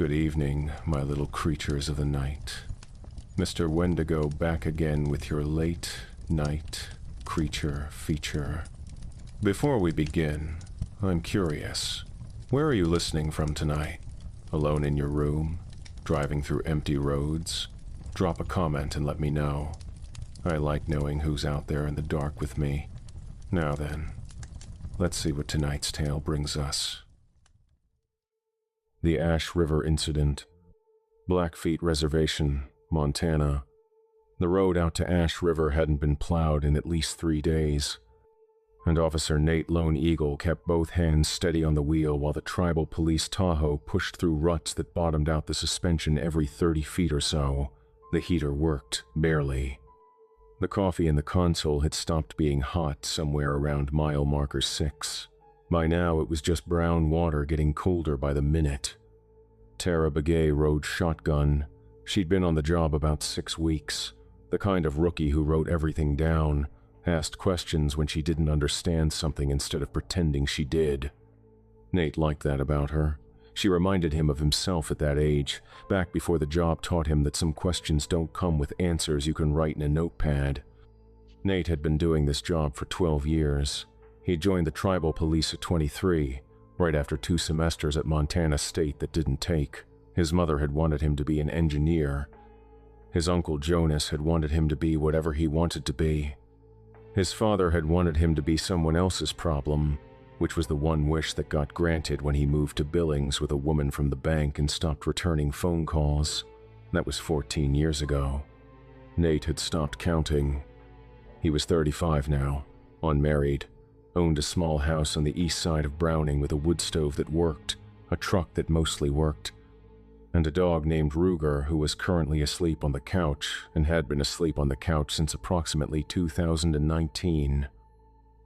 Good evening, my little creatures of the night. Mr. Wendigo back again with your late night creature feature. Before we begin, I'm curious. Where are you listening from tonight? Alone in your room? Driving through empty roads? Drop a comment and let me know. I like knowing who's out there in the dark with me. Now then, let's see what tonight's tale brings us. The Ash River Incident. Blackfeet Reservation, Montana. The road out to Ash River hadn't been plowed in at least 3 days, and Officer Nate Lone Eagle kept both hands steady on the wheel while the tribal police Tahoe pushed through ruts that bottomed out the suspension every 30 feet or so. The heater worked, barely. The coffee in the console had stopped being hot somewhere around mile marker 6. By now, it was just brown water getting colder by the minute. Tara Begay rode shotgun. She'd been on the job about 6 weeks, the kind of rookie who wrote everything down, asked questions when she didn't understand something instead of pretending she did. Nate liked that about her. She reminded him of himself at that age, back before the job taught him that some questions don't come with answers you can write in a notepad. Nate had been doing this job for 12 years. He joined the tribal police at 23, right after 2 semesters at Montana State that didn't take. His mother had wanted him to be an engineer. His uncle Jonas had wanted him to be whatever he wanted to be. His father had wanted him to be someone else's problem, which was the one wish that got granted when he moved to Billings with a woman from the bank and stopped returning phone calls. That was 14 years ago. Nate had stopped counting. He was 35 now, unmarried, owned a small house on the east side of Browning with a wood stove that worked, a truck that mostly worked, and a dog named Ruger who was currently asleep on the couch and had been asleep on the couch since approximately 2019.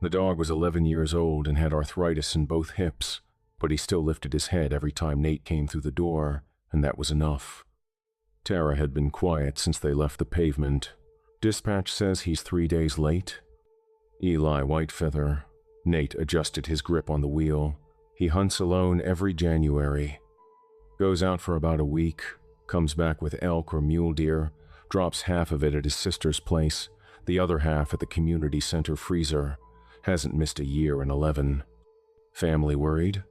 The dog was 11 years old and had arthritis in both hips, but he still lifted his head every time Nate came through the door, and that was enough. Tara had been quiet since they left the pavement. Dispatch says he's 3 days late. Eli Whitefeather. Nate adjusted his grip on the wheel. He hunts alone every January. Goes out for about a week, comes back with elk or mule deer, drops half of it at his sister's place, the other half at the community center freezer. Hasn't missed a year in 11. Family worried?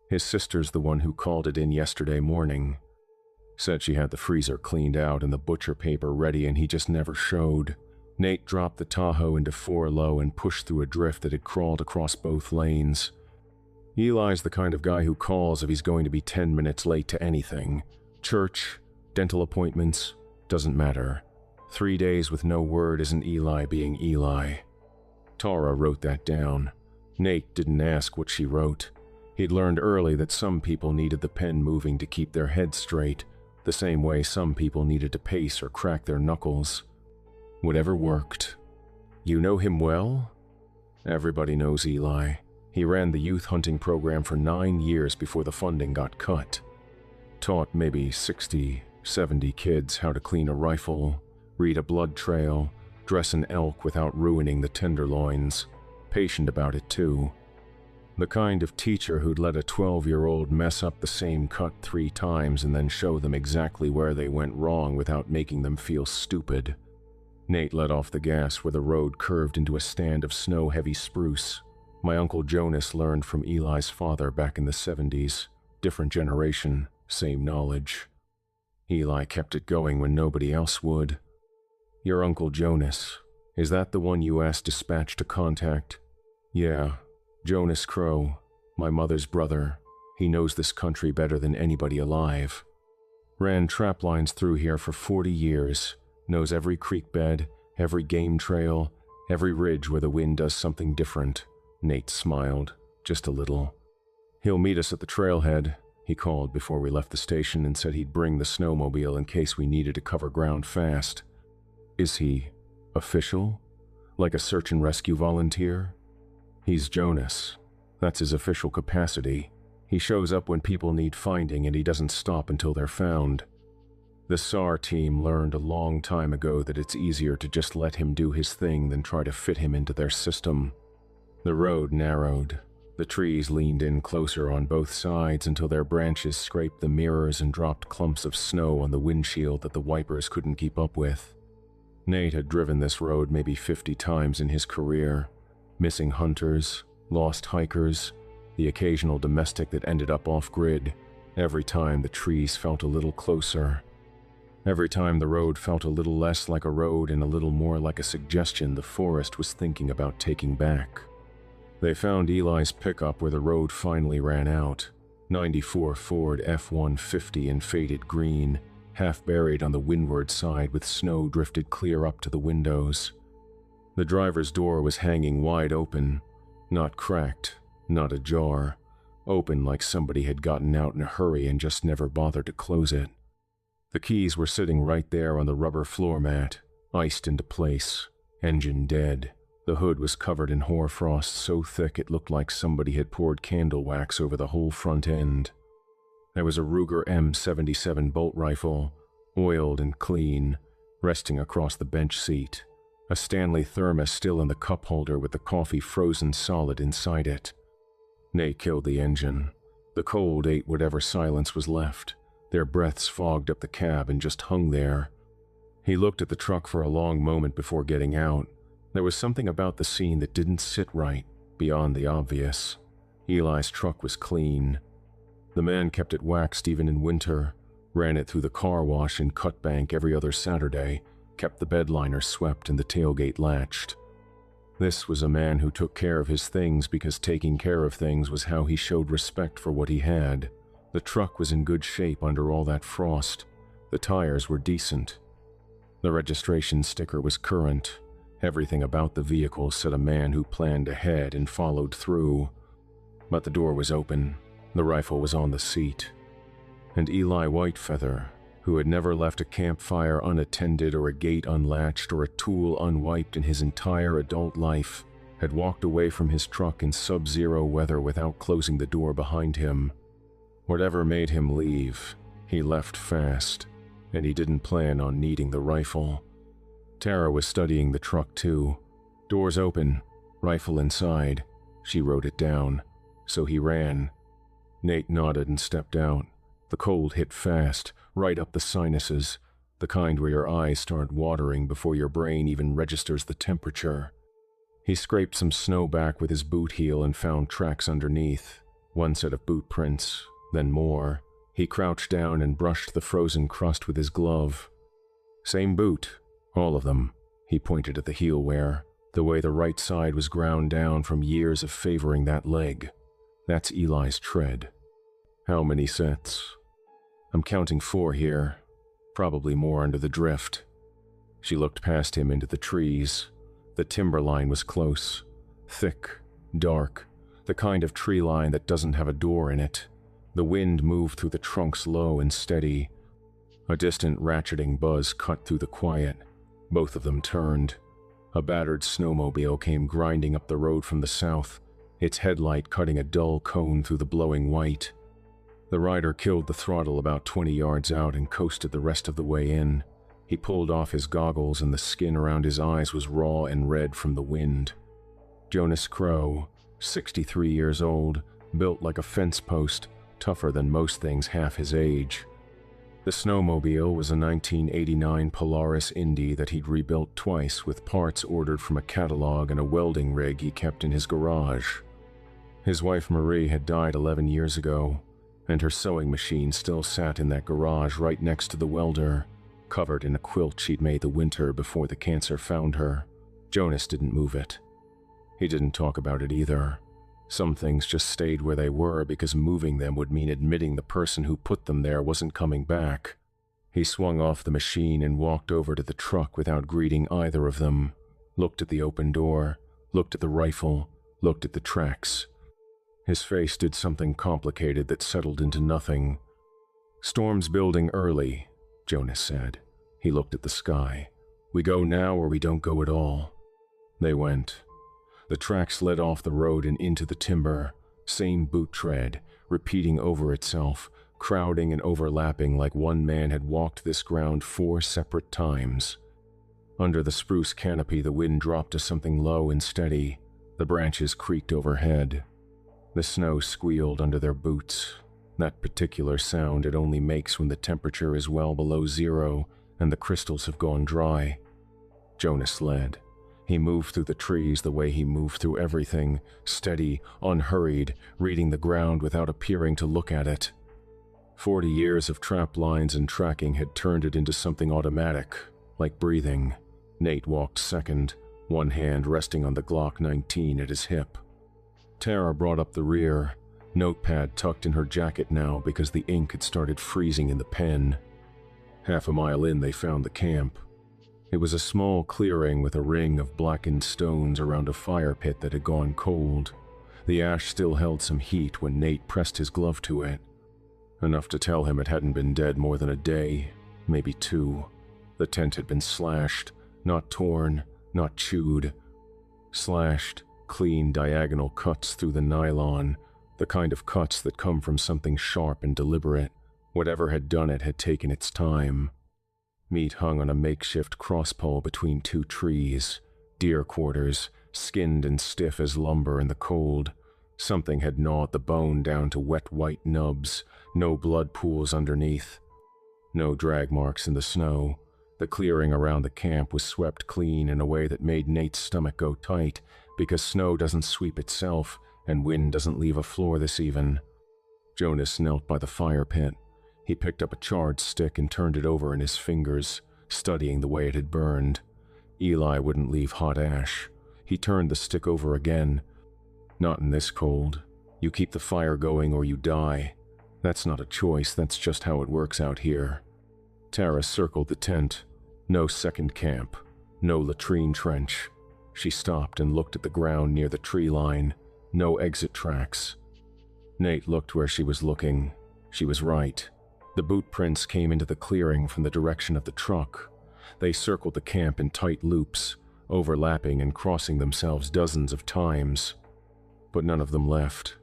His sister's the one who called it in yesterday morning. Said she had the freezer cleaned out and the butcher paper ready and he just never showed. Nate dropped the Tahoe into 4 low and pushed through a drift that had crawled across both lanes. Eli's the kind of guy who calls if he's going to be 10 minutes late to anything. Church, dental appointments, doesn't matter. 3 days with no word isn't Eli being Eli. Tara wrote that down. Nate didn't ask what she wrote. He'd learned early that some people needed the pen moving to keep their heads straight, the same way some people needed to pace or crack their knuckles. Whatever worked. You know him well? Everybody knows Eli. He ran the youth hunting program for 9 years before the funding got cut. Taught maybe 60, 70 kids how to clean a rifle, read a blood trail, dress an elk without ruining the tenderloins. Patient about it too. The kind of teacher who'd let a 12-year-old mess up the same cut 3 times and then show them exactly where they went wrong without making them feel stupid. Nate let off the gas where the road curved into a stand of snow-heavy spruce. My uncle Jonas learned from Eli's father back in the 70s. Different generation, same knowledge. Eli kept it going when nobody else would. Your uncle Jonas, is that the one you asked dispatch to contact? Yeah, Jonas Crow, my mother's brother. He knows this country better than anybody alive. Ran trap lines through here for 40 years. Knows every creek bed, every game trail, every ridge where the wind does something different. Nate smiled, just a little. He'll meet us at the trailhead, he called before we left the station and said he'd bring the snowmobile in case we needed to cover ground fast. Is he official? Like a search and rescue volunteer? He's Jonas. That's his official capacity. He shows up when people need finding and he doesn't stop until they're found. The SAR team learned a long time ago that it's easier to just let him do his thing than try to fit him into their system. The road narrowed. The trees leaned in closer on both sides until their branches scraped the mirrors and dropped clumps of snow on the windshield that the wipers couldn't keep up with. Nate had driven this road maybe 50 times in his career, missing hunters, lost hikers, the occasional domestic that ended up off-grid. Every time the trees felt a little closer. Every time the road felt a little less like a road and a little more like a suggestion the forest was thinking about taking back. They found Eli's pickup where the road finally ran out. 94 Ford F-150 in faded green, half buried on the windward side with snow drifted clear up to the windows. The driver's door was hanging wide open, not cracked, not ajar, open like somebody had gotten out in a hurry and just never bothered to close it. The keys were sitting right there on the rubber floor mat, iced into place, engine dead. The hood was covered in hoarfrost so thick it looked like somebody had poured candle wax over the whole front end. There was a Ruger M77 bolt rifle, oiled and clean, resting across the bench seat. A Stanley thermos still in the cup holder with the coffee frozen solid inside it. Nate killed the engine. The cold ate whatever silence was left. Their breaths fogged up the cab and just hung there. He looked at the truck for a long moment before getting out. There was something about the scene that didn't sit right, beyond the obvious. Eli's truck was clean. The man kept it waxed even in winter, ran it through the car wash in Cut Bank every other Saturday, kept the bed liner swept and the tailgate latched. This was a man who took care of his things because taking care of things was how he showed respect for what he had. The truck was in good shape under all that frost. The tires were decent. The registration sticker was current. Everything about the vehicle said a man who planned ahead and followed through. But the door was open. The rifle was on the seat. And Eli Whitefeather, who had never left a campfire unattended or a gate unlatched or a tool unwiped in his entire adult life, had walked away from his truck in sub-zero weather without closing the door behind him. Whatever made him leave, he left fast, and he didn't plan on needing the rifle. Tara was studying the truck too. Doors open, rifle inside. She wrote it down. So he ran. Nate nodded and stepped out. The cold hit fast, right up the sinuses, the kind where your eyes start watering before your brain even registers the temperature. He scraped some snow back with his boot heel and found tracks underneath. One set of boot prints, then more. He crouched down and brushed the frozen crust with his glove. Same boot. All of them. He pointed at the heel wear, the way the right side was ground down from years of favoring that leg. That's Eli's tread. How many sets? I'm counting 4 here. Probably more under the drift. She looked past him into the trees. The timber line was close. Thick, dark, the kind of tree line that doesn't have a door in it. The wind moved through the trunks low and steady. A distant ratcheting buzz cut through the quiet. Both of them turned. A battered snowmobile came grinding up the road from the south, its headlight cutting a dull cone through the blowing white. The rider killed the throttle about 20 yards out and coasted the rest of the way in. He pulled off his goggles and the skin around his eyes was raw and red from the wind. Jonas Crow, 63 years old, built like a fence post, tougher than most things half his age. The snowmobile was a 1989 Polaris Indy that he'd rebuilt twice with parts ordered from a catalog and a welding rig he kept in his garage. His wife Marie had died 11 years ago, and her sewing machine still sat in that garage right next to the welder, covered in a quilt she'd made the winter before the cancer found her. Jonas didn't move it. He didn't talk about it either. Some things just stayed where they were because moving them would mean admitting the person who put them there wasn't coming back. He swung off the machine and walked over to the truck without greeting either of them, looked at the open door, looked at the rifle, looked at the tracks. His face did something complicated that settled into nothing. "Storm's building early," Jonas said. He looked at the sky. "We go now or we don't go at all." They went. The tracks led off the road and into the timber, same boot tread, repeating over itself, crowding and overlapping like one man had walked this ground 4 separate times. Under the spruce canopy, the wind dropped to something low and steady. The branches creaked overhead. The snow squealed under their boots, that particular sound it only makes when the temperature is well below zero and the crystals have gone dry. Jonas led. He moved through the trees the way he moved through everything, steady, unhurried, reading the ground without appearing to look at it. 40 years of trap lines and tracking had turned it into something automatic, like breathing. Nate walked second, one hand resting on the Glock 19 at his hip. Tara brought up the rear, notepad tucked in her jacket now because the ink had started freezing in the pen. Half a mile in, they found the camp. It was a small clearing with a ring of blackened stones around a fire pit that had gone cold. The ash still held some heat when Nate pressed his glove to it. Enough to tell him it hadn't been dead more than a day, maybe 2. The tent had been slashed, not torn, not chewed. Slashed, clean diagonal cuts through the nylon, the kind of cuts that come from something sharp and deliberate. Whatever had done it had taken its time. Meat hung on a makeshift crosspole between 2 trees, deer quarters, skinned and stiff as lumber in the cold. Something had gnawed the bone down to wet white nubs, no blood pools underneath. No drag marks in the snow. The clearing around the camp was swept clean in a way that made Nate's stomach go tight, because snow doesn't sweep itself, and wind doesn't leave a floor this even. Jonas knelt by the fire pit. He picked up a charred stick and turned it over in his fingers, studying the way it had burned. Eli wouldn't leave hot ash. He turned the stick over again. Not in this cold. You keep the fire going or you die. That's not a choice, that's just how it works out here. Tara circled the tent. No second camp. No latrine trench. She stopped and looked at the ground near the tree line. No exit tracks. Nate looked where she was looking. She was right. The boot prints came into the clearing from the direction of the truck. They circled the camp in tight loops, overlapping and crossing themselves dozens of times. But none of them left.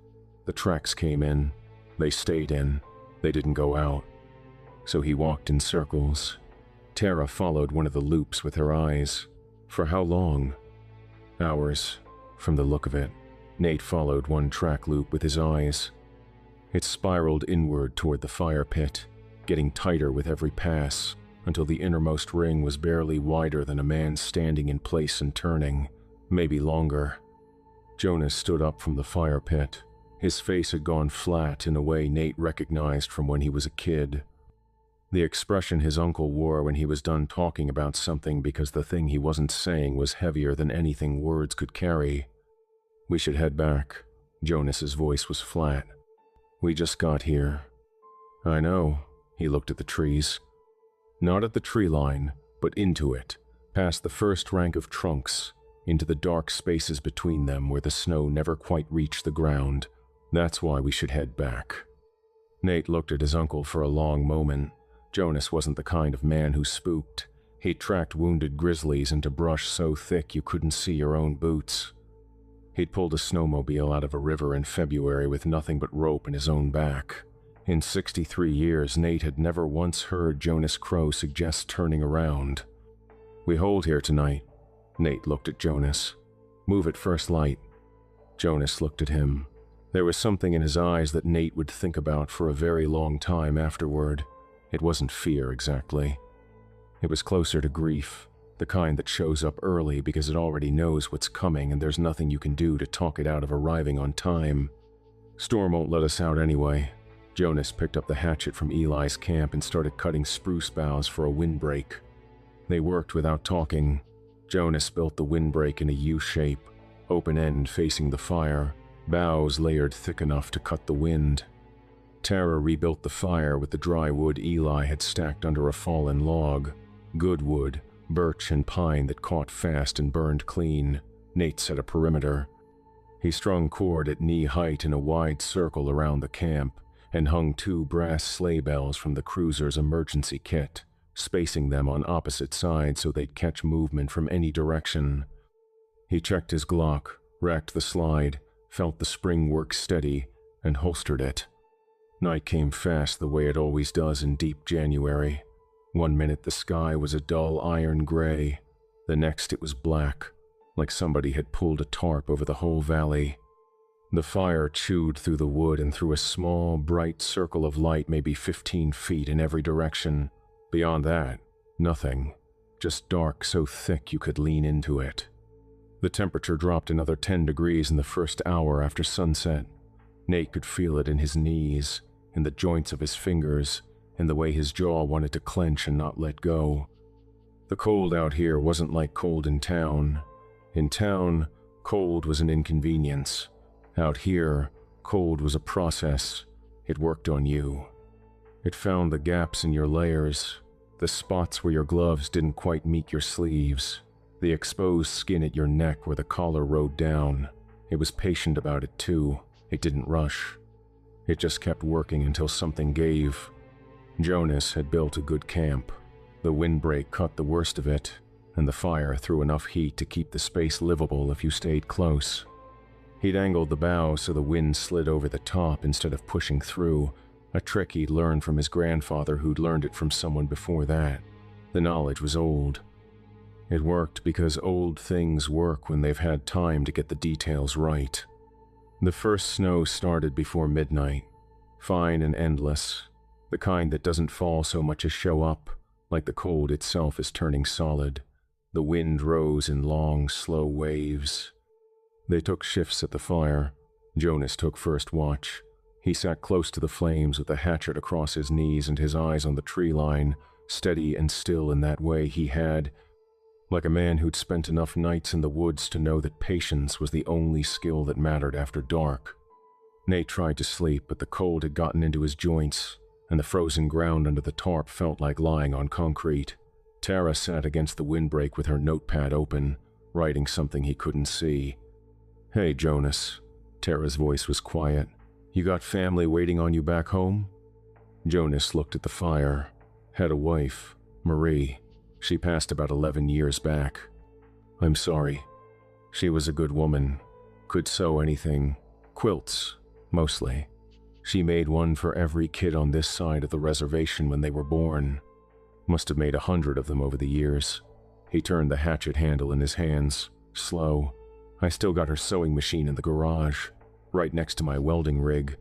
The tracks came in. They stayed in. They didn't go out. So he walked in circles. Tara followed one of the loops with her eyes. For how long? Hours, from the look of it. Nate followed one track loop with his eyes. It spiraled inward toward the fire pit, getting tighter with every pass, until the innermost ring was barely wider than a man standing in place and turning, maybe longer. Jonas stood up from the fire pit. His face had gone flat in a way Nate recognized from when he was a kid. The expression his uncle wore when he was done talking about something because the thing he wasn't saying was heavier than anything words could carry. "We should head back." Jonas's voice was flat. "We just got here." "I know." He looked at the trees. Not at the tree line, but into it, past the first rank of trunks, into the dark spaces between them where the snow never quite reached the ground. "That's why we should head back." Nate looked at his uncle for a long moment. Jonas wasn't the kind of man who spooked. He tracked wounded grizzlies into brush so thick you couldn't see your own boots. He'd pulled a snowmobile out of a river in February with nothing but rope in his own back. In 63 years, Nate had never once heard Jonas Crow suggest turning around. "We hold here tonight." Nate looked at Jonas. "Move at first light." Jonas looked at him. There was something in his eyes that Nate would think about for a very long time afterward. It wasn't fear exactly. It was closer to grief. The kind that shows up early because it already knows what's coming and there's nothing you can do to talk it out of arriving on time. "Storm won't let us out anyway." Jonas picked up the hatchet from Eli's camp and started cutting spruce boughs for a windbreak. They worked without talking. Jonas built the windbreak in a U shape, open end facing the fire, boughs layered thick enough to cut the wind. Tara rebuilt the fire with the dry wood Eli had stacked under a fallen log. Good wood. Birch and pine that caught fast and burned clean. Nate set a perimeter. He strung cord at knee height in a wide circle around the camp and hung 2 brass sleigh bells from the cruiser's emergency kit, spacing them on opposite sides so they'd catch movement from any direction. He checked his Glock, racked the slide, felt the spring work steady, and holstered it. Night came fast the way it always does in deep January. One minute the sky was a dull iron gray. The next it was black, like somebody had pulled a tarp over the whole valley. The fire chewed through the wood and threw a small, bright circle of light maybe 15 feet in every direction. Beyond that, nothing. Just dark so thick you could lean into it. The temperature dropped another 10 degrees in the first hour after sunset. Nate could feel it in his knees, in the joints of his fingers, in the way his jaw wanted to clench and not let go. The cold out here wasn't like cold in town. In town, cold was an inconvenience. Out here, cold was a process. It worked on you. It found the gaps in your layers, the spots where your gloves didn't quite meet your sleeves, the exposed skin at your neck where the collar rode down. It was patient about it too. It didn't rush. It just kept working until something gave. Jonas had built a good camp. The windbreak cut the worst of it, and the fire threw enough heat to keep the space livable if you stayed close. He'd angled the bow so the wind slid over the top instead of pushing through, a trick he'd learned from his grandfather who'd learned it from someone before that. The knowledge was old. It worked because old things work when they've had time to get the details right. The first snow started before midnight, fine and endless, the kind that doesn't fall so much as show up, like the cold itself is turning solid. The wind rose in long, slow waves. They took shifts at the fire. Jonas took first watch. He sat close to the flames with the hatchet across his knees and his eyes on the tree line, steady and still in that way he had, like a man who'd spent enough nights in the woods to know that patience was the only skill that mattered after dark. Nate tried to sleep, but the cold had gotten into his joints, and the frozen ground under the tarp felt like lying on concrete. Tara sat against the windbreak with her notepad open, writing something he couldn't see. "Hey, Jonas." Tara's voice was quiet. "You got family waiting on you back home?" Jonas looked at the fire. Had a wife, Marie. She passed about 11 years back. "I'm sorry. She was a good woman. Could sew anything. Quilts, mostly. She made one for every kid on this side of the reservation when they were born. Must have made 100 of them over the years." He turned the hatchet handle in his hands, slow. "I still got her sewing machine in the garage, right next to my welding rig.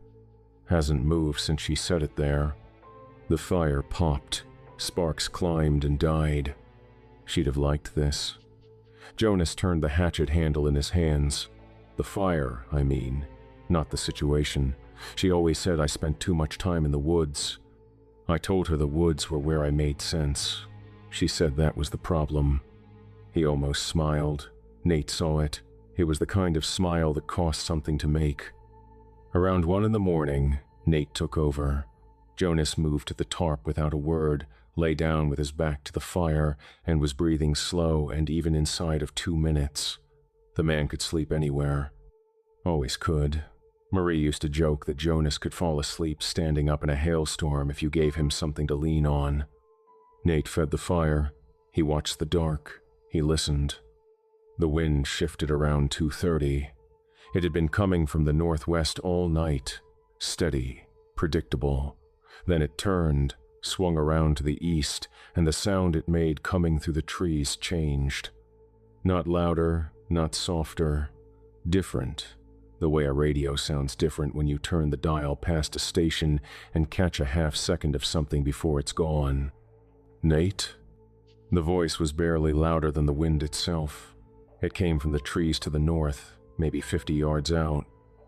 Hasn't moved since she set it there." The fire popped. Sparks climbed and died. She'd have liked this. Jonas turned the hatchet handle in his hands. The fire, I mean, not the situation. She always said I spent too much time in the woods. I told her the woods were where I made sense. She said that was the problem. He almost smiled. Nate saw it. It was the kind of smile that cost something to make. Around 1 in the morning, Nate took over. Jonas moved to the tarp without a word, lay down with his back to the fire, and was breathing slow and even inside of 2 minutes. The man could sleep anywhere. Always could. Marie used to joke that Jonas could fall asleep standing up in a hailstorm if you gave him something to lean on. Nate fed the fire. He watched the dark. He listened. The wind shifted around 2:30. It had been coming from the northwest all night, steady, predictable. Then it turned, swung around to the east, and the sound it made coming through the trees changed. Not louder, not softer, different, the way a radio sounds different when you turn the dial past a station and catch a half-second of something before it's gone. "Nate?" The voice was barely louder than the wind itself. It came from the trees to the north, maybe 50 yards out.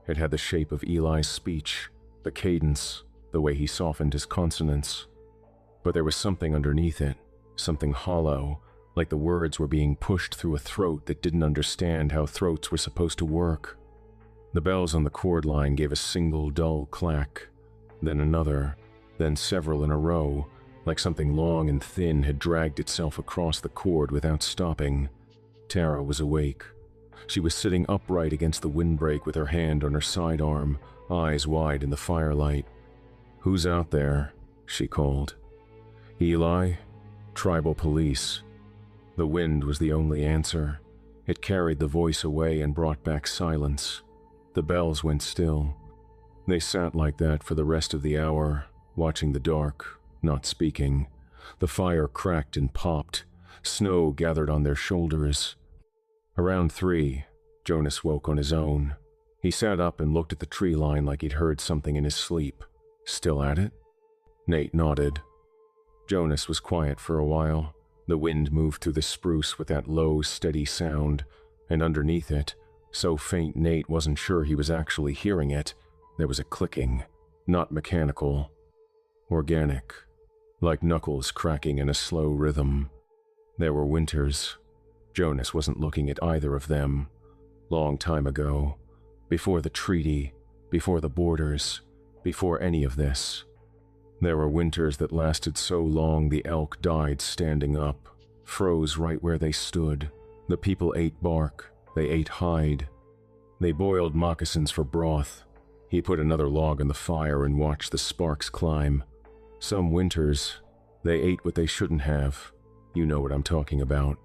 It had the shape of Eli's speech, the cadence, the way he softened his consonants. But there was something underneath it, something hollow, like the words were being pushed through a throat that didn't understand how throats were supposed to work. The bells on the cord line gave a single dull clack, then another, then several in a row, like something long and thin had dragged itself across the cord without stopping. Tara was awake. She was sitting upright against the windbreak with her hand on her sidearm, eyes wide in the firelight. "Who's out there?" she called. "Eli? Tribal police." The wind was the only answer. It carried the voice away and brought back silence. The bells went still. They sat like that for the rest of the hour, watching the dark, not speaking. The fire cracked and popped. Snow gathered on their shoulders. Around 3, Jonas woke on his own. He sat up and looked at the tree line like he'd heard something in his sleep. Still at it? Nate nodded. Jonas was quiet for a while. The wind moved through the spruce with that low, steady sound, and underneath it, so faint Nate wasn't sure he was actually hearing it, there was a clicking, not mechanical, organic, like knuckles cracking in a slow rhythm. There were winters. Jonas wasn't looking at either of them. Long time ago, before the treaty, before the borders, before any of this. There were winters that lasted so long the elk died standing up, froze right where they stood. The people ate bark, they ate hide. They boiled moccasins for broth. He put another log on the fire and watched the sparks climb. Some winters, they ate what they shouldn't have. You know what I'm talking about.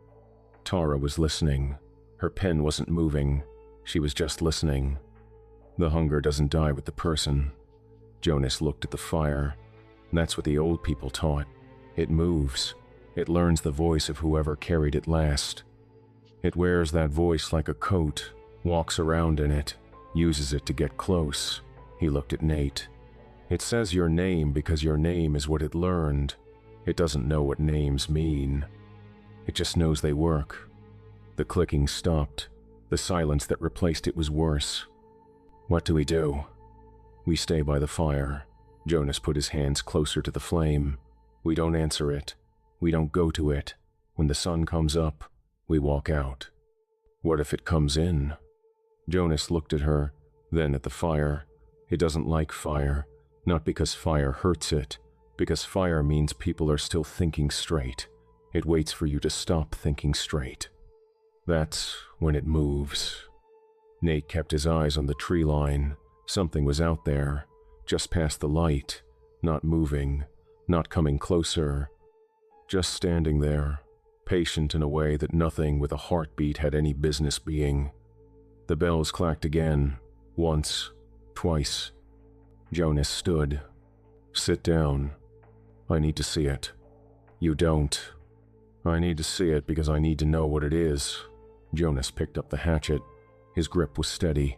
Tara was listening. Her pen wasn't moving. She was just listening. The hunger doesn't die with the person. Jonas looked at the fire. That's what the old people taught. It moves. It learns the voice of whoever carried it last. It wears that voice like a coat, walks around in it, uses it to get close. He looked at Nate. It says your name because your name is what it learned. It doesn't know what names mean. It just knows they work. The clicking stopped. The silence that replaced it was worse. What do we do? We stay by the fire. Jonas put his hands closer to the flame. We don't answer it. We don't go to it. When the sun comes up, we walk out. What if it comes in? Jonas looked at her, then at the fire. It doesn't like fire, not because fire hurts it, because fire means people are still thinking straight. It waits for you to stop thinking straight. That's when it moves. Nate kept his eyes on the tree line. Something was out there, just past the light, not moving, not coming closer, just standing there, patient in a way that nothing with a heartbeat had any business being. The bells clacked again, once, twice. Jonas stood. Sit down. I need to see it. You don't. I need to see it because I need to know what it is. Jonas picked up the hatchet. His grip was steady.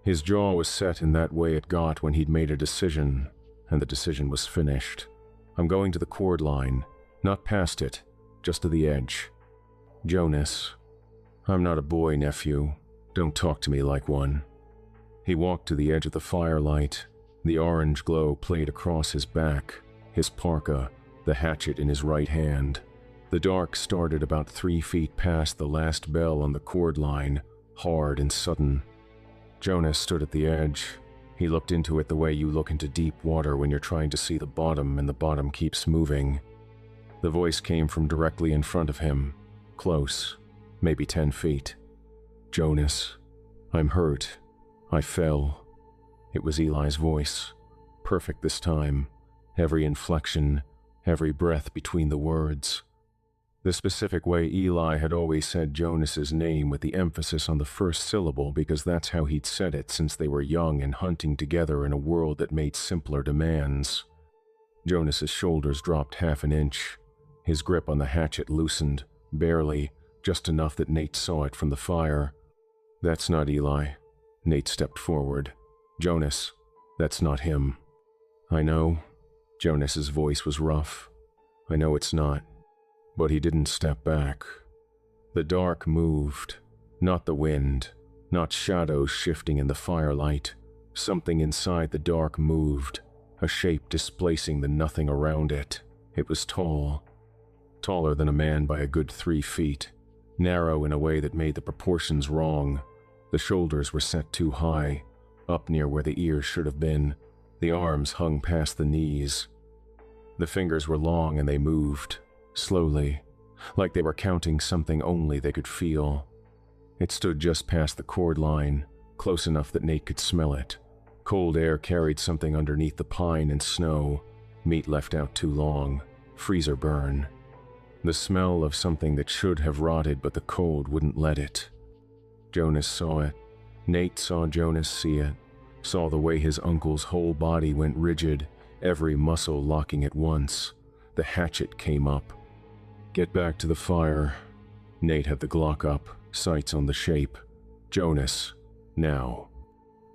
His jaw was set in that way it got when he'd made a decision, and the decision was finished. I'm going to the cord line, not past it, just to the edge. Jonas, I'm not a boy, nephew. Don't talk to me like one. He walked to the edge of the firelight. The orange glow played across his back, his parka, the hatchet in his right hand. The dark started about 3 feet past the last bell on the cord line, hard and sudden. Jonas stood at the edge. He looked into it the way you look into deep water when you're trying to see the bottom and the bottom keeps moving. The voice came from directly in front of him, close, maybe 10 feet. Jonas, I'm hurt. I fell. It was Eli's voice, perfect this time, every inflection, every breath between the words. The specific way Eli had always said Jonas's name with the emphasis on the first syllable because that's how he'd said it since they were young and hunting together in a world that made simpler demands. Jonas's shoulders dropped half an inch. His grip on the hatchet loosened, barely, just enough that Nate saw it from the fire. That's not Eli. Nate stepped forward. Jonas, that's not him. I know. Jonas's voice was rough. I know it's not. But he didn't step back. The dark moved, not the wind, not shadows shifting in the firelight. Something inside the dark moved, a shape displacing the nothing around it. It was tall, taller than a man by a good 3 feet, narrow in a way that made the proportions wrong. The shoulders were set too high, up near where the ears should have been. The arms hung past the knees. The fingers were long and they moved, slowly, like they were counting something only they could feel. It stood just past the cord line, close enough that Nate could smell it. Cold air carried something underneath the pine and snow, meat left out too long, freezer burn. The smell of something that should have rotted but the cold wouldn't let it. Jonas saw it. Nate saw Jonas see it, saw the way his uncle's whole body went rigid, every muscle locking at once. The hatchet came up. Get back to the fire. Nate had the Glock up, sights on the shape. Jonas, now.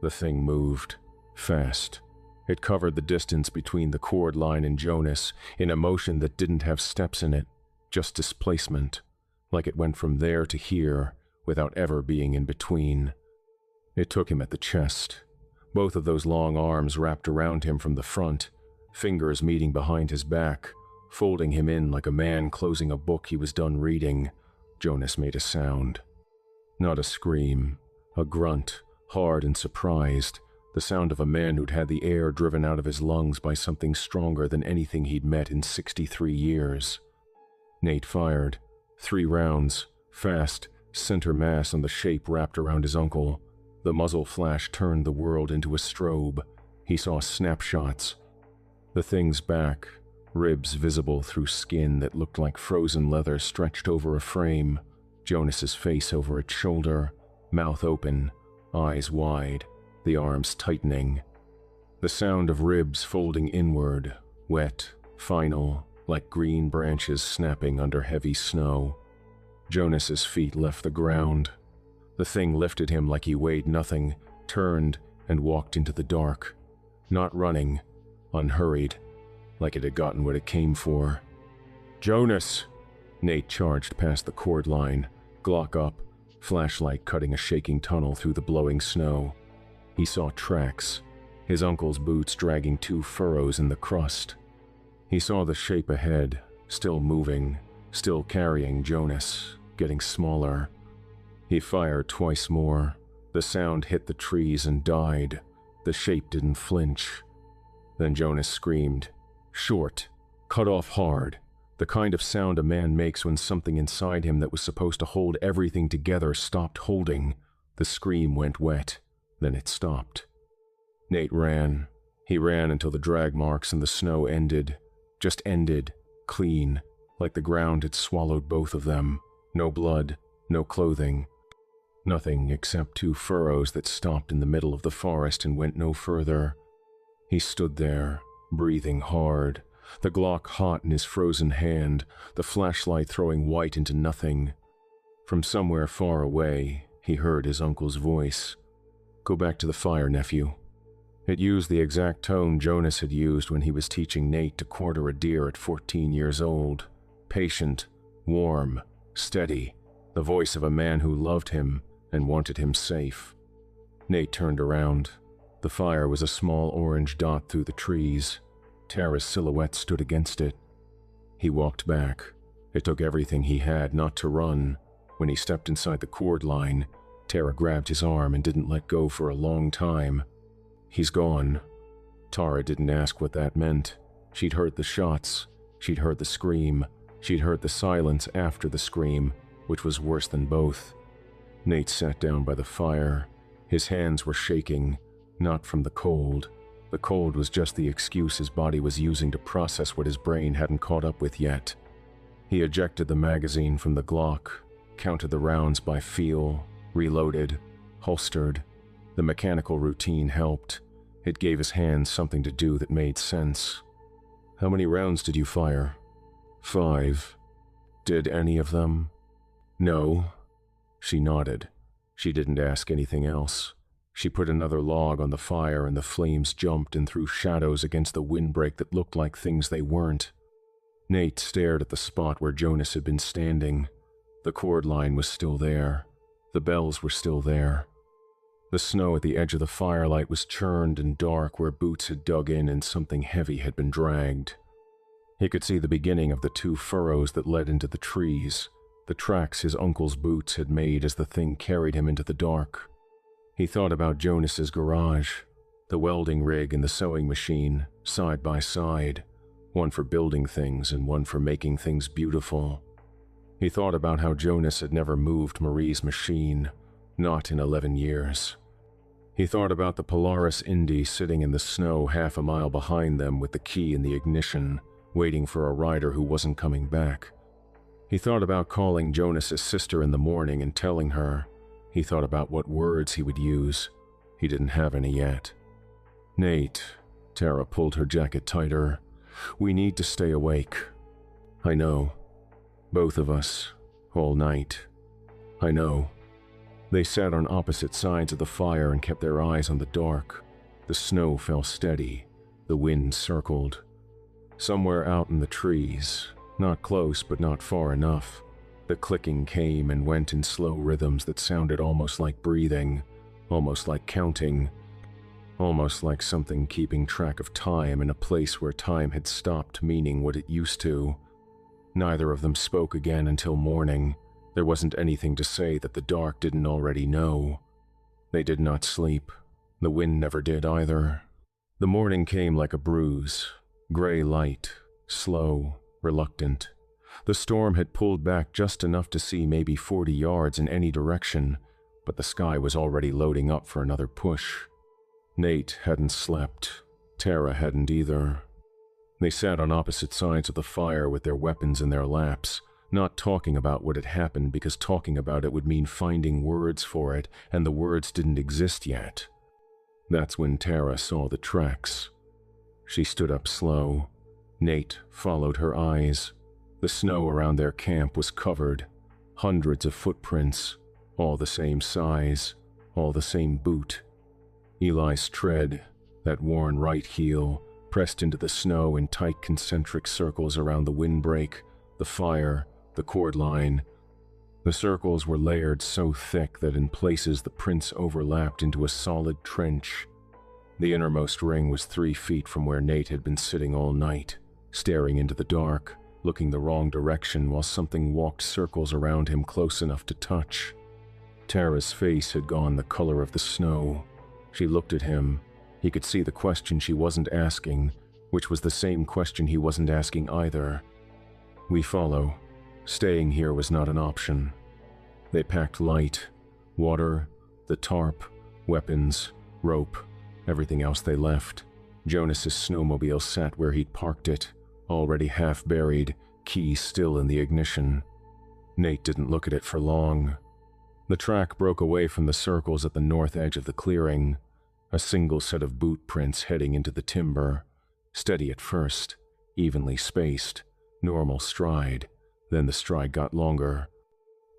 The thing moved. Fast. It covered the distance between the cord line and Jonas in a motion that didn't have steps in it, just displacement, like it went from there to here without ever being in between. It took him at the chest. Both of those long arms wrapped around him from the front, fingers meeting behind his back, folding him in like a man closing a book he was done reading. Jonas made a sound. Not a scream, a grunt, hard and surprised, the sound of a man who'd had the air driven out of his lungs by something stronger than anything he'd met in 63 years. Nate fired. 3 rounds, fast, center mass on the shape wrapped around his uncle. The muzzle flash turned the world into a strobe. He saw snapshots. The thing's back, ribs visible through skin that looked like frozen leather stretched over a frame, Jonas's face over its shoulder, mouth open, eyes wide, the arms tightening. The sound of ribs folding inward, wet, final, like green branches snapping under heavy snow. Jonas's feet left the ground. The thing lifted him like he weighed nothing, turned, and walked into the dark. Not running, unhurried, like it had gotten what it came for. "Jonas!" Nate charged past the cord line, Glock up, flashlight cutting a shaking tunnel through the blowing snow. He saw tracks, his uncle's boots dragging 2 furrows in the crust. He saw the shape ahead, still moving, still carrying Jonas, getting smaller. He fired twice more. The sound hit the trees and died. The shape didn't flinch. Then Jonas screamed. Short, cut off hard, the kind of sound a man makes when something inside him that was supposed to hold everything together stopped holding. The scream went wet. Then it stopped. Nate ran. He ran until the drag marks in the snow ended. Just ended, clean, like the ground had swallowed both of them. No blood, no clothing. Nothing except 2 furrows that stopped in the middle of the forest and went no further. He stood there, breathing hard, the Glock hot in his frozen hand, the flashlight throwing white into nothing. From somewhere far away, he heard his uncle's voice. "Go back to the fire, nephew." It used the exact tone Jonas had used when he was teaching Nate to quarter a deer at 14 years old. Patient, warm, steady, the voice of a man who loved him and wanted him safe. Nate turned around. The fire was a small orange dot through the trees. Tara's silhouette stood against it. He walked back. It took everything he had not to run. When he stepped inside the cord line, Tara grabbed his arm and didn't let go for a long time. He's gone. Tara didn't ask what that meant. She'd heard the shots. She'd heard the scream. She'd heard the silence after the scream, which was worse than both. Nate sat down by the fire. His hands were shaking, not from the cold. The cold was just the excuse his body was using to process what his brain hadn't caught up with yet. He ejected the magazine from the Glock, counted the rounds by feel, reloaded, holstered. The mechanical routine helped. It gave his hands something to do that made sense. "How many rounds did you fire?" 5. "Did any of them?" "No." She nodded. She didn't ask anything else. She put another log on the fire and the flames jumped and threw shadows against the windbreak that looked like things they weren't. Nate stared at the spot where Jonas had been standing. The cord line was still there. The bells were still there. The snow at the edge of the firelight was churned and dark where boots had dug in and something heavy had been dragged. He could see the beginning of the 2 furrows that led into the trees, the tracks his uncle's boots had made as the thing carried him into the dark. He thought about Jonas's garage, the welding rig and the sewing machine, side by side, one for building things and one for making things beautiful. He thought about how Jonas had never moved Marie's machine, not in 11 years. He thought about the Polaris Indy sitting in the snow half a mile behind them with the key in the ignition, waiting for a rider who wasn't coming back. He thought about calling Jonas's sister in the morning and telling her. He thought about what words he would use. He didn't have any yet. "Nate," Tara pulled her jacket tighter, "we need to stay awake." "I know. Both of us. All night. I know." They sat on opposite sides of the fire and kept their eyes on the dark. The snow fell steady. The wind circled. Somewhere out in the trees, not close but not far enough, the clicking came and went in slow rhythms that sounded almost like breathing, almost like counting, almost like something keeping track of time in a place where time had stopped meaning what it used to. Neither of them spoke again until morning. There wasn't anything to say that the dark didn't already know. They did not sleep. The wind never did either. The morning came like a bruise, gray light, slow, reluctant. The storm had pulled back just enough to see maybe 40 yards in any direction, but the sky was already loading up for another push. Nate hadn't slept. Tara hadn't either. They sat on opposite sides of the fire with their weapons in their laps, not talking about what had happened because talking about it would mean finding words for it, and the words didn't exist yet. That's when Tara saw the tracks. She stood up slow. Nate followed her eyes. The snow around their camp was covered. Hundreds of footprints, all the same size, all the same boot. Eli's tread, that worn right heel, pressed into the snow in tight concentric circles around the windbreak, the fire, the cord line. The circles were layered so thick that in places the prints overlapped into a solid trench. The innermost ring was 3 feet from where Nate had been sitting all night, staring into the dark, looking the wrong direction while something walked circles around him close enough to touch. Tara's face had gone the color of the snow. She looked at him. He could see the question she wasn't asking, which was the same question he wasn't asking either. We follow. Staying here was not an option. They packed light, water, the tarp, weapons, rope, everything else they left. Jonas's snowmobile sat where he'd parked it, already half buried, key still in the ignition. Nate didn't look at it for long. The track broke away from the circles at the north edge of the clearing, a single set of boot prints heading into the timber, steady at first, evenly spaced, normal stride. Then the stride got longer.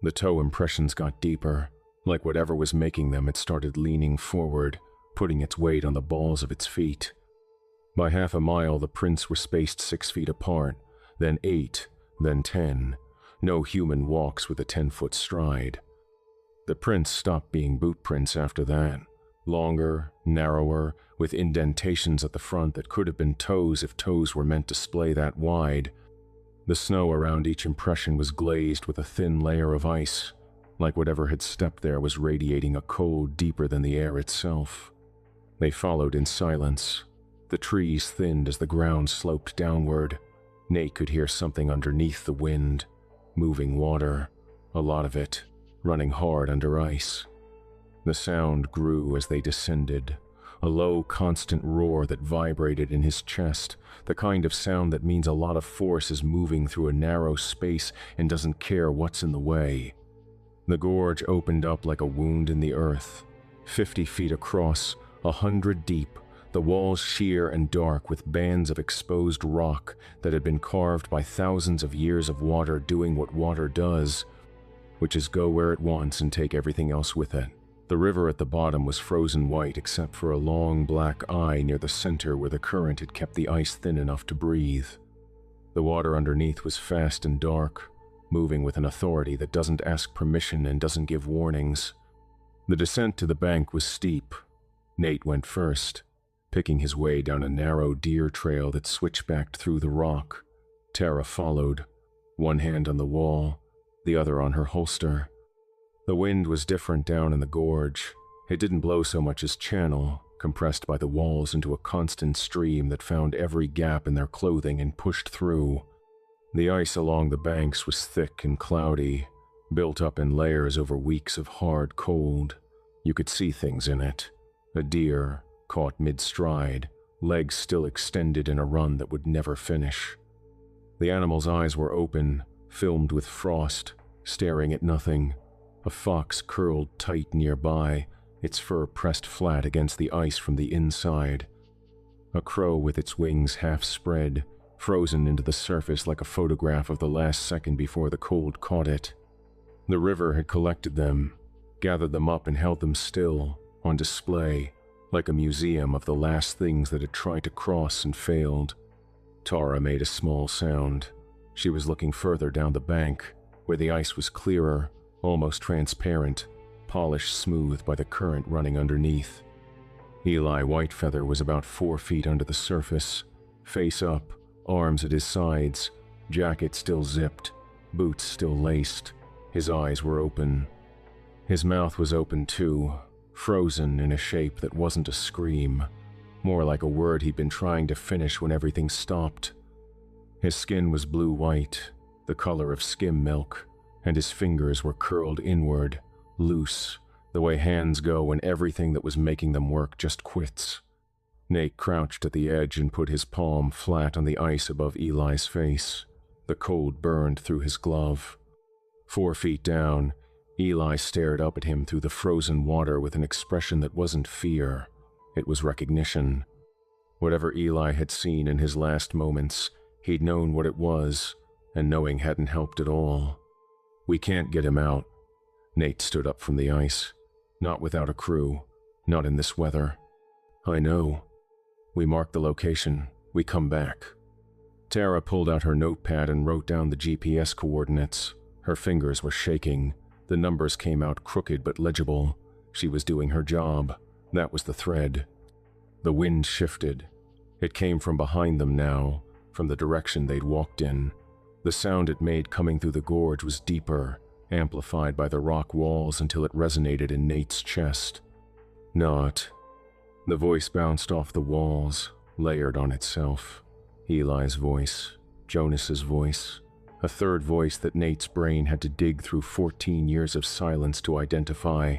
The toe impressions got deeper, like whatever was making them had started leaning forward, putting its weight on the balls of its feet. By half a mile, the prints were spaced 6 feet apart, then 8, then 10. No human walks with a 10-foot stride. The prints stopped being boot prints after that. Longer, narrower, with indentations at the front that could have been toes if toes were meant to splay that wide. The snow around each impression was glazed with a thin layer of ice, like whatever had stepped there was radiating a cold deeper than the air itself. They followed in silence. The trees thinned as the ground sloped downward. Nate could hear something underneath the wind, moving water, a lot of it, running hard under ice. The sound grew as they descended, a low, constant roar that vibrated in his chest, the kind of sound that means a lot of force is moving through a narrow space and doesn't care what's in the way. The gorge opened up like a wound in the earth, 50 feet across, 100 deep, the walls sheer and dark with bands of exposed rock that had been carved by thousands of years of water doing what water does, which is go where it wants and take everything else with it. The river at the bottom was frozen white except for a long black eye near the center where the current had kept the ice thin enough to breathe. The water underneath was fast and dark, moving with an authority that doesn't ask permission and doesn't give warnings. The descent to the bank was steep. Nate went first, picking his way down a narrow deer trail that switchbacked through the rock. Tara followed, one hand on the wall, the other on her holster. The wind was different down in the gorge. It didn't blow so much as channel, compressed by the walls into a constant stream that found every gap in their clothing and pushed through. The ice along the banks was thick and cloudy, built up in layers over weeks of hard cold. You could see things in it. A deer, caught mid-stride, legs still extended in a run that would never finish. The animal's eyes were open, filmed with frost, staring at nothing. A fox curled tight nearby, its fur pressed flat against the ice from the inside. A crow with its wings half spread, frozen into the surface like a photograph of the last second before the cold caught it. The river had collected them. gathered them up and held them still, on display, like a museum of the last things that had tried to cross and failed. Tara made a small sound. She was looking further down the bank, where the ice was clearer, almost transparent, polished smooth by the current running underneath. Eli Whitefeather was about 4 feet under the surface, face up, arms at his sides, jacket still zipped, boots still laced. His eyes were open. His mouth was open too, frozen in a shape that wasn't a scream, more like a word he'd been trying to finish when everything stopped. His skin was blue-white, the color of skim milk, and his fingers were curled inward, loose, the way hands go when everything that was making them work just quits. Nate crouched at the edge and put his palm flat on the ice above Eli's face. The cold burned through his glove. 4 feet down, Eli stared up at him through the frozen water with an expression that wasn't fear. It was recognition. Whatever Eli had seen in his last moments, he'd known what it was, and knowing hadn't helped at all. "We can't get him out." Nate stood up from the ice. "Not without a crew. Not in this weather." "I know. We mark the location. We come back." Tara pulled out her notepad and wrote down the GPS coordinates. Her fingers were shaking. The numbers came out crooked but legible. She was doing her job. That was the thread. The wind shifted. It came from behind them now, from the direction they'd walked in. The sound it made coming through the gorge was deeper, amplified by the rock walls until it resonated in Nate's chest. "Not." The voice bounced off the walls, layered on itself. Eli's voice, Jonas's voice, a third voice that Nate's brain had to dig through 14 years of silence to identify.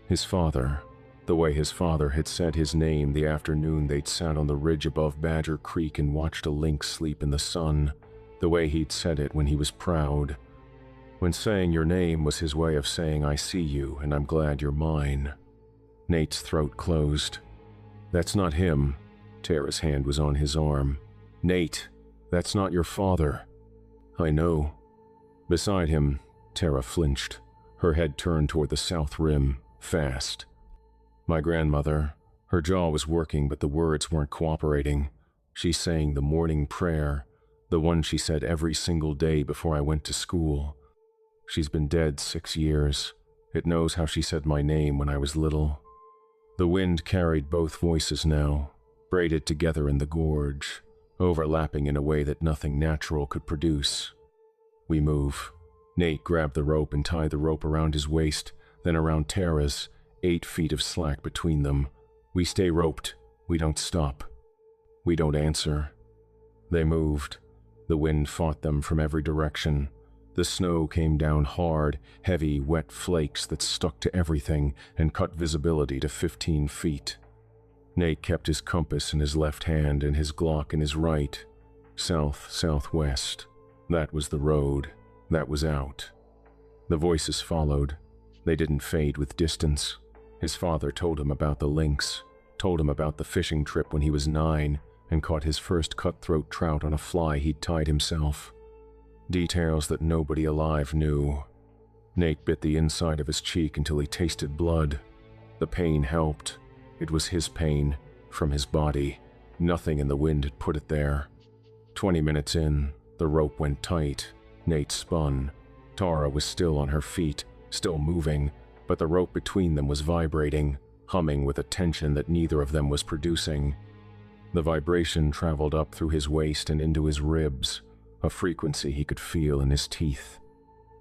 His father, the way his father had said his name the afternoon they'd sat on the ridge above Badger Creek and watched a lynx sleep in the sun, the way he'd said it when he was proud. When saying your name was his way of saying I see you and I'm glad you're mine. Nate's throat closed. "That's not him." Tara's hand was on his arm. "Nate, that's not your father." "I know." Beside him, Tara flinched. Her head turned toward the south rim, fast. "My grandmother." Her jaw was working, but the words weren't cooperating. She's saying the morning prayer, the one she said every single day before I went to school. She's been dead 6 years. It knows how she said my name when I was little. The wind carried both voices now, braided together in the gorge, overlapping in a way that nothing natural could produce. "We move." Nate grabbed the rope and tied the rope around his waist, then around Tara's, 8 feet of slack between them. "We stay roped. We don't stop. We don't answer." They moved. The wind fought them from every direction. The snow came down hard, heavy, wet flakes that stuck to everything and cut visibility to 15 feet. Nate kept his compass in his left hand and his Glock in his right. South-southwest. That was the road. That was out. The voices followed. They didn't fade with distance. His father told him about the lynx, told him about the fishing trip when he was 9 and caught his first cutthroat trout on a fly he'd tied himself. Details that nobody alive knew. Nate bit the inside of his cheek until he tasted blood. The pain helped. It was his pain, from his body. Nothing in the wind had put it there. 20 minutes in, the rope went tight. Nate spun. Tara was still on her feet, still moving, but the rope between them was vibrating, humming with a tension that neither of them was producing. The vibration traveled up through his waist and into his ribs, a frequency he could feel in his teeth.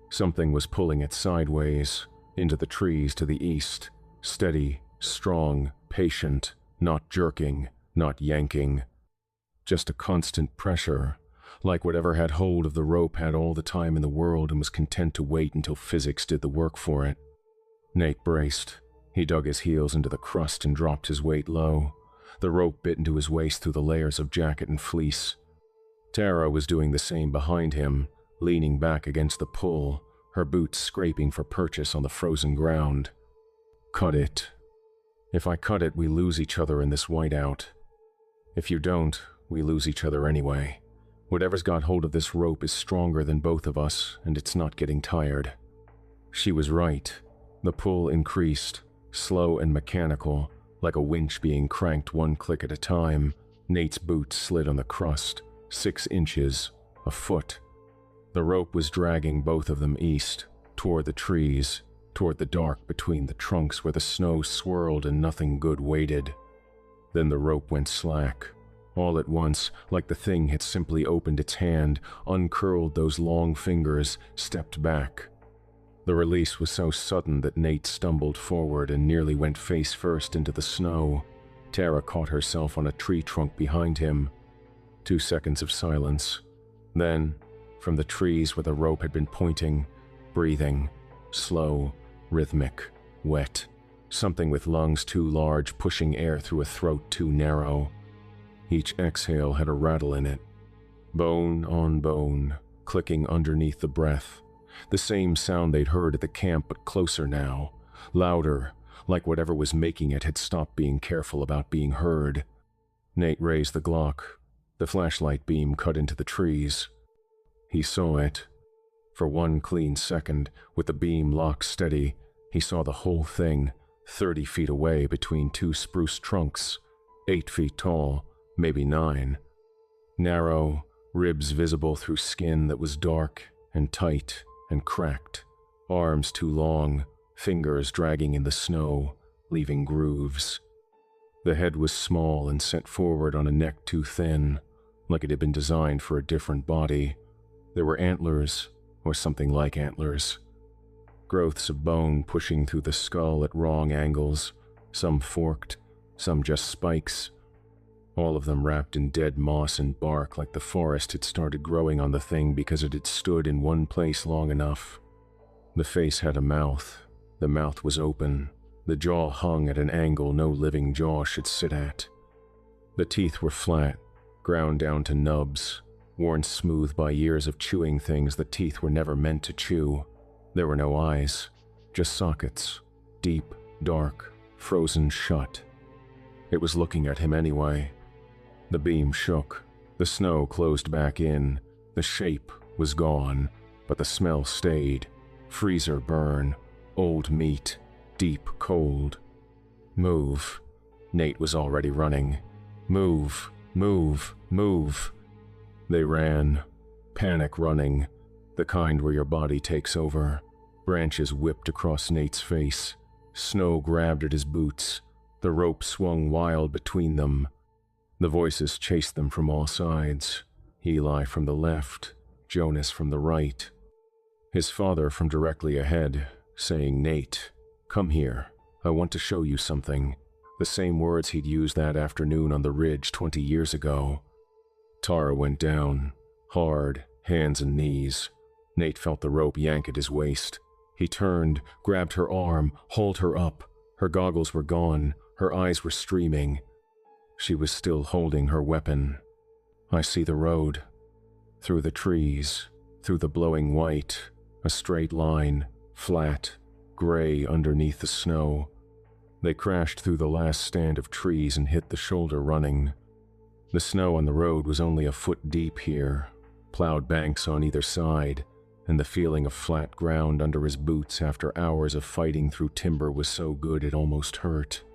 Something was pulling it sideways, into the trees to the east, steady, strong, patient, not jerking, not yanking. Just a constant pressure, like whatever had hold of the rope had all the time in the world and was content to wait until physics did the work for it. Nate braced. He dug his heels into the crust and dropped his weight low. The rope bit into his waist through the layers of jacket and fleece. Tara was doing the same behind him, leaning back against the pull, her boots scraping for purchase on the frozen ground. "Cut it. If I cut it, we lose each other in this whiteout. If you don't, we lose each other anyway. Whatever's got hold of this rope is stronger than both of us, and it's not getting tired." She was right. The pull increased, slow and mechanical, like a winch being cranked one click at a time. Nate's boots slid on the crust, 6 inches, a foot. The rope was dragging both of them east, toward the trees, toward the dark between the trunks where the snow swirled and nothing good waited. Then the rope went slack. All at once, like the thing had simply opened its hand, uncurled those long fingers, stepped back. The release was so sudden that Nate stumbled forward and nearly went face first into the snow. Tara caught herself on a tree trunk behind him. 2 seconds of silence. Then, from the trees where the rope had been pointing, breathing, slow, rhythmic, wet. Something with lungs too large pushing air through a throat too narrow. Each exhale had a rattle in it. Bone on bone, clicking underneath the breath. The same sound they'd heard at the camp, but closer now. Louder, like whatever was making it had stopped being careful about being heard. Nate raised the Glock. The flashlight beam cut into the trees. He saw it. For one clean second, with the beam locked steady, he saw the whole thing, 30 feet away between 2 spruce trunks, 8 feet tall, maybe 9. Narrow, ribs visible through skin that was dark and tight and cracked, arms too long, fingers dragging in the snow, leaving grooves. The head was small and set forward on a neck too thin, like it had been designed for a different body. There were antlers, or something like antlers. Growths of bone pushing through the skull at wrong angles, some forked, some just spikes. All of them wrapped in dead moss and bark like the forest had started growing on the thing because it had stood in one place long enough. The face had a mouth. The mouth was open. The jaw hung at an angle no living jaw should sit at. The teeth were flat, ground down to nubs, worn smooth by years of chewing things the teeth were never meant to chew. There were no eyes, just sockets, deep, dark, frozen shut. It was looking at him anyway. The beam shook. The snow closed back in. The shape was gone, but the smell stayed. Freezer burn, old meat, deep cold. Move. Nate was already running. Move, move, move. They ran. Panic running. The kind where your body takes over. Branches whipped across Nate's face. Snow grabbed at his boots. The rope swung wild between them. The voices chased them from all sides. Eli from the left, Jonas from the right. His father from directly ahead, saying, "Nate, come here. I want to show you something." The same words he'd used that afternoon on the ridge 20 years ago. Tara went down, hard, hands and knees. Nate felt the rope yank at his waist. He turned, grabbed her arm, hauled her up. Her goggles were gone. Her eyes were streaming. She was still holding her weapon. I see the road. Through the trees, through the blowing white, a straight line, flat, gray underneath the snow. They crashed through the last stand of trees and hit the shoulder running. The snow on the road was only a foot deep here, plowed banks on either side, and the feeling of flat ground under his boots after hours of fighting through timber was so good it almost hurt.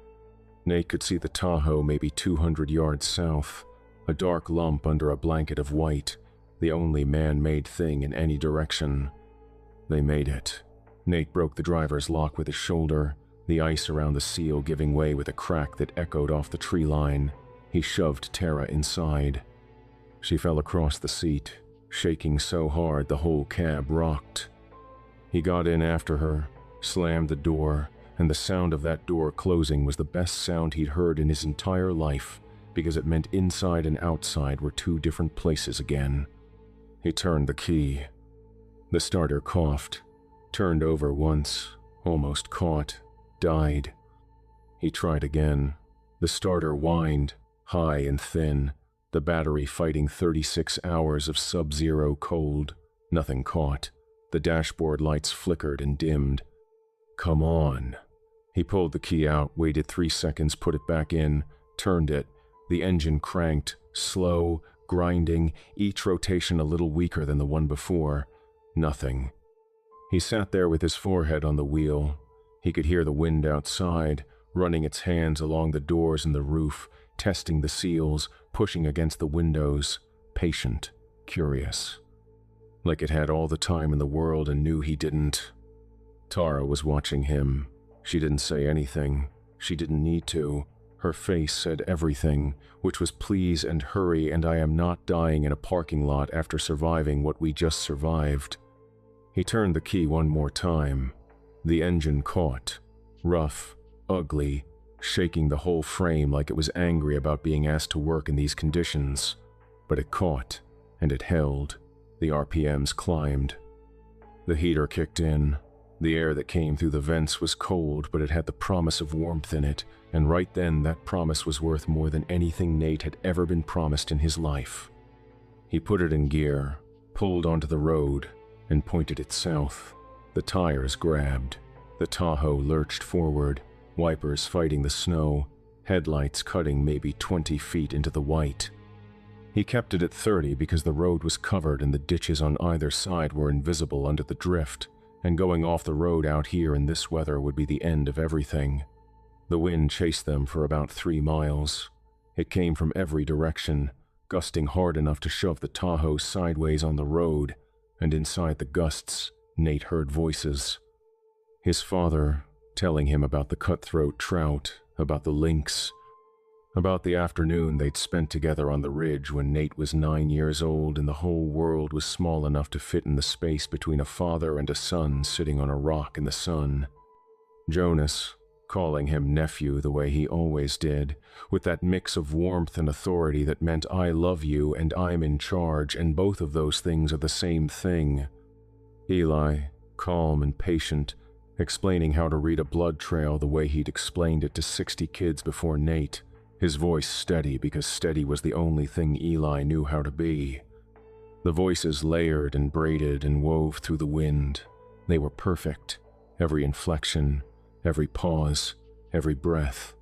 Nate could see the Tahoe maybe 200 yards south, a dark lump under a blanket of white, the only man-made thing in any direction. They made it. Nate broke the driver's lock with his shoulder, the ice around the seal giving way with a crack that echoed off the tree line. He shoved Tara inside. She fell across the seat, shaking so hard the whole cab rocked. He got in after her, slammed the door, and the sound of that door closing was the best sound he'd heard in his entire life because it meant inside and outside were 2 different places again. He turned the key. The starter coughed, turned over once, almost caught, died. He tried again. The starter whined, high and thin, the battery fighting 36 hours of sub-zero cold. Nothing caught. The dashboard lights flickered and dimmed. Come on. He pulled the key out, waited 3 seconds, put it back in, turned it. The engine cranked, slow, grinding, each rotation a little weaker than the one before. Nothing. He sat there with his forehead on the wheel. He could hear the wind outside, running its hands along the doors and the roof, testing the seals, pushing against the windows, patient, curious. Like it had all the time in the world and knew he didn't. Tara was watching him. She didn't say anything. She didn't need to. Her face said everything, which was please and hurry, and I am not dying in a parking lot after surviving what we just survived. He turned the key one more time. The engine caught. Rough, ugly, shaking the whole frame like it was angry about being asked to work in these conditions. But it caught, and it held. The RPMs climbed. The heater kicked in. The air that came through the vents was cold, but it had the promise of warmth in it, and right then that promise was worth more than anything Nate had ever been promised in his life. He put it in gear, pulled onto the road, and pointed it south. The tires grabbed. The Tahoe lurched forward, wipers fighting the snow, headlights cutting maybe 20 feet into the white. He kept it at 30 because the road was covered and the ditches on either side were invisible under the drift, and going off the road out here in this weather would be the end of everything. The wind chased them for about 3 miles. It came from every direction, gusting hard enough to shove the Tahoe sideways on the road, and inside the gusts, Nate heard voices. His father telling him about the cutthroat trout, about the lynx, about the afternoon they'd spent together on the ridge when Nate was 9 years old and the whole world was small enough to fit in the space between a father and a son sitting on a rock in the sun. Jonas, calling him nephew the way he always did, with that mix of warmth and authority that meant I love you and I'm in charge, and both of those things are the same thing. Eli, calm and patient, explaining how to read a blood trail the way he'd explained it to 60 kids before Nate, his voice steady because steady was the only thing Eli knew how to be. The voices layered and braided and wove through the wind. They were perfect, every inflection, every pause, every breath.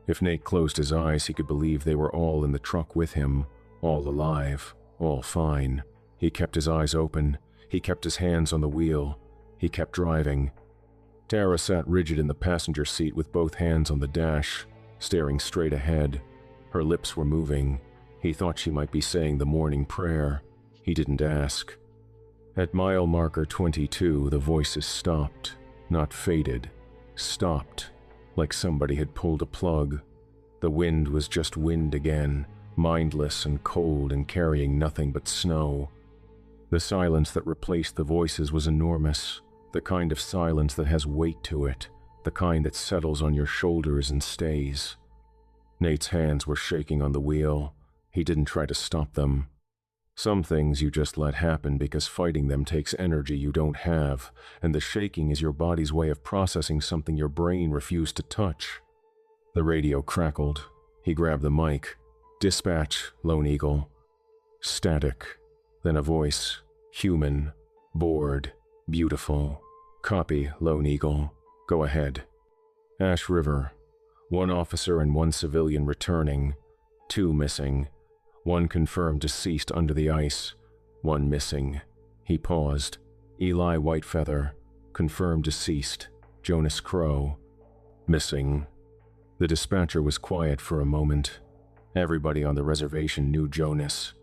If Nate closed his eyes, he could believe they were all in the truck with him, all alive, all fine. He kept his eyes open. He kept his hands on the wheel. He kept driving. Tara sat rigid in the passenger seat with both hands on the dash, staring straight ahead. Her lips were moving. He thought she might be saying the morning prayer. He didn't ask. At mile marker 22, the voices stopped, not faded, stopped, like somebody had pulled a plug. The wind was just wind again, mindless and cold and carrying nothing but snow. The silence that replaced the voices was enormous, the kind of silence that has weight to it, the kind that settles on your shoulders and stays. Nate's hands were shaking on the wheel. He didn't try to stop them. Some things you just let happen because fighting them takes energy you don't have, and the shaking is your body's way of processing something your brain refused to touch. The radio crackled. He grabbed the mic. Dispatch, Lone Eagle. Static. Then a voice. Human. Bored. Beautiful. Copy, Lone Eagle. Go ahead. Ash River. 1 officer and 1 civilian returning. 2 missing. 1 confirmed deceased under the ice. 1 missing. He paused. Eli Whitefeather. Confirmed deceased. Jonas Crow. Missing. The dispatcher was quiet for a moment. Everybody on the reservation knew Jonas.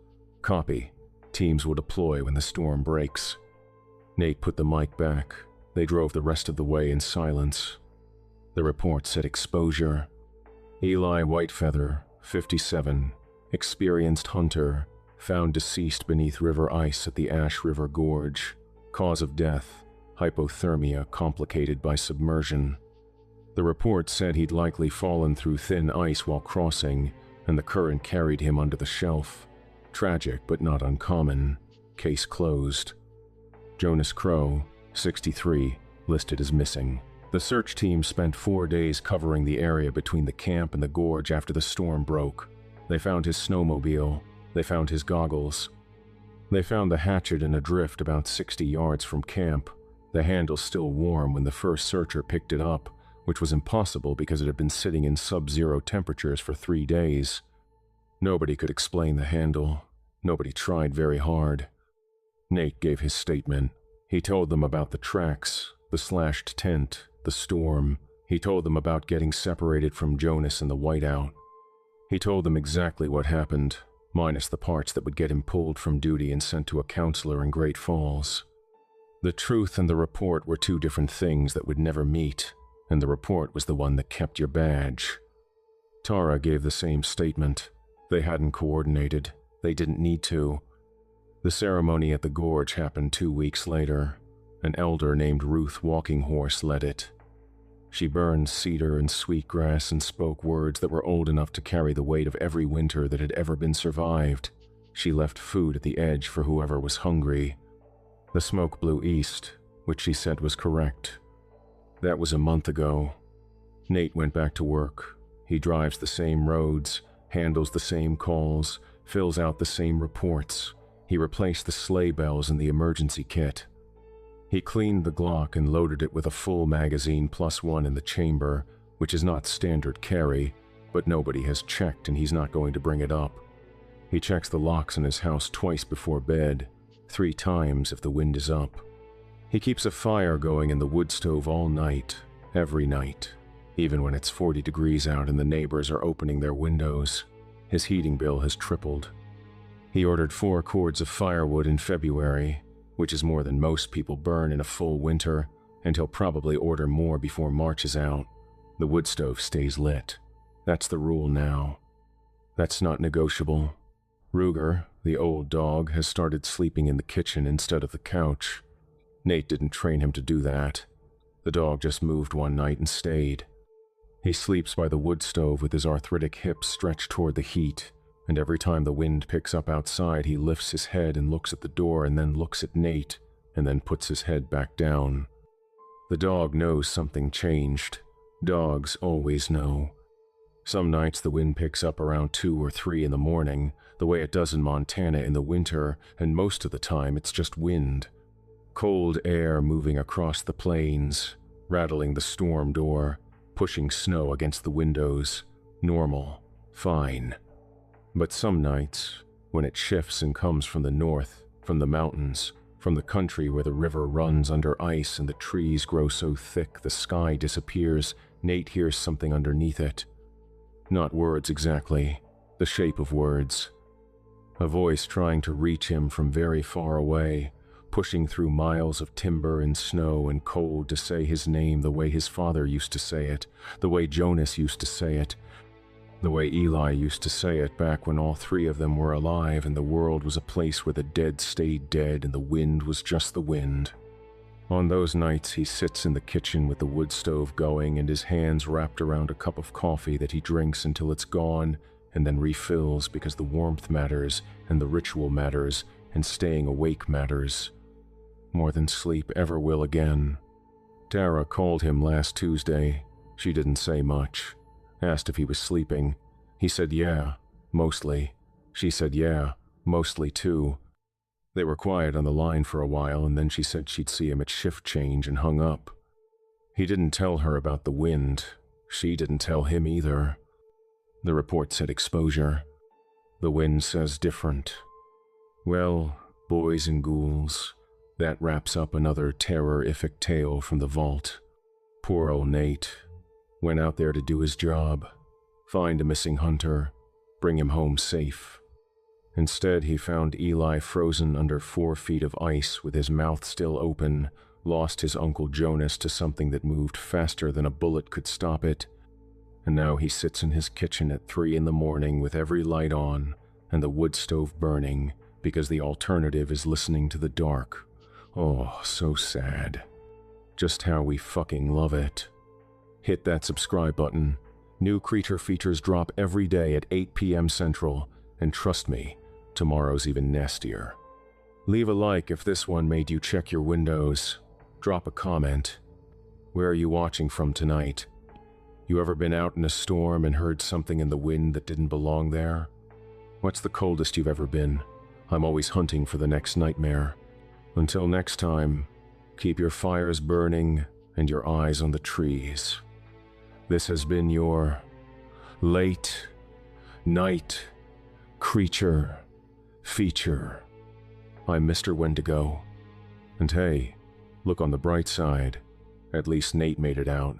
Copy. Teams will deploy when the storm breaks. Nate put the mic back. They drove the rest of the way in silence. The report said exposure. Eli Whitefeather, 57, experienced hunter, found deceased beneath river ice at the Ash River Gorge. Cause of death, hypothermia complicated by submersion. The report said he'd likely fallen through thin ice while crossing, and the current carried him under the shelf. Tragic but not uncommon. Case closed. Jonas Crow, 63, listed as missing. The search team spent 4 days covering the area between the camp and the gorge after the storm broke. They found his snowmobile. They found his goggles. They found the hatchet in a drift about 60 yards from camp, the handle still warm when the first searcher picked it up, which was impossible because it had been sitting in sub-zero temperatures for 3 days. Nobody could explain the handle. Nobody tried very hard. Nate gave his statement. He told them about the tracks, the slashed tent, the storm. He told them about getting separated from Jonas in the whiteout. He told them exactly what happened, minus the parts that would get him pulled from duty and sent to a counselor in Great Falls. The truth and the report were two different things that would never meet, and the report was the one that kept your badge. Tara gave the same statement. They hadn't coordinated. They didn't need to. The ceremony at the gorge happened 2 weeks later. An elder named Ruth Walking Horse led it. She burned cedar and sweetgrass and spoke words that were old enough to carry the weight of every winter that had ever been survived. She left food at the edge for whoever was hungry. The smoke blew east, which she said was correct. That was a month ago. Nate went back to work. He drives the same roads, handles the same calls, fills out the same reports. He replaced the sleigh bells in the emergency kit. He cleaned the Glock and loaded it with a full magazine plus one in the chamber, which is not standard carry, but nobody has checked and he's not going to bring it up. He checks the locks in his house twice before bed, 3 times if the wind is up. He keeps a fire going in the wood stove all night, every night, even when it's 40 degrees out and the neighbors are opening their windows. His heating bill has tripled. He ordered 4 cords of firewood in February, which is more than most people burn in a full winter, and he'll probably order more before March is out. The wood stove stays lit. That's the rule now. That's not negotiable. Ruger, the old dog, has started sleeping in the kitchen instead of the couch. Nate didn't train him to do that. The dog just moved one night and stayed. He sleeps by the wood stove with his arthritic hips stretched toward the heat, and every time the wind picks up outside, he lifts his head and looks at the door and then looks at Nate, and then puts his head back down. The dog knows something changed. Dogs always know. Some nights the wind picks up around 2 or 3 in the morning, the way it does in Montana in the winter, and most of the time it's just wind. Cold air moving across the plains, rattling the storm door, pushing snow against the windows. Normal. Fine. But some nights, when it shifts and comes from the north, from the mountains, from the country where the river runs under ice and the trees grow so thick the sky disappears, Nate hears something underneath it. Not words exactly, the shape of words. A voice trying to reach him from very far away, pushing through miles of timber and snow and cold to say his name the way his father used to say it, the way Jonas used to say it, the way Eli used to say it back when all 3 of them were alive and the world was a place where the dead stayed dead and the wind was just the wind. On those nights he sits in the kitchen with the wood stove going and his hands wrapped around a cup of coffee that he drinks until it's gone and then refills because the warmth matters and the ritual matters and staying awake matters. More than sleep ever will again. Tara called him last Tuesday. She didn't say much. Asked if he was sleeping. He said yeah, mostly. She said yeah, mostly too. They were quiet on the line for a while and then she said she'd see him at shift change and hung up. He didn't tell her about the wind. She didn't tell him either. The report said exposure. The wind says different. Well, boys and ghouls, that wraps up another terrorific tale from the vault. Poor old Nate. Went out there to do his job. Find a missing hunter. Bring him home safe. Instead, he found Eli frozen under 4 feet of ice with his mouth still open, lost his Uncle Jonas to something that moved faster than a bullet could stop it, and now he sits in his kitchen at 3 in the morning with every light on and the wood stove burning because the alternative is listening to the dark. Oh, so sad. Just how we fucking love it. Hit that subscribe button. New creature features drop every day at 8 p.m. Central, and trust me, tomorrow's even nastier. Leave a like if this one made you check your windows. Drop a comment. Where are you watching from tonight? You ever been out in a storm and heard something in the wind that didn't belong there? What's the coldest you've ever been? I'm always hunting for the next nightmare. Until next time, keep your fires burning and your eyes on the trees. This has been your late night creature feature. I'm Mr. Wendigo. And hey, look on the bright side. At least Nate made it out.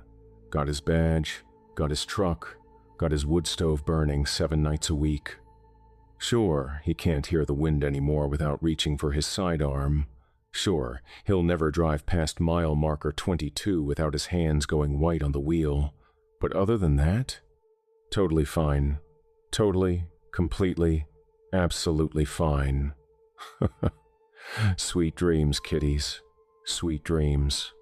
Got his badge, got his truck, got his wood stove burning 7 nights a week. Sure, he can't hear the wind anymore without reaching for his sidearm. Sure, he'll never drive past mile marker 22 without his hands going white on the wheel. But other than that, totally fine. Totally, completely, absolutely fine. Sweet dreams, kiddies. Sweet dreams.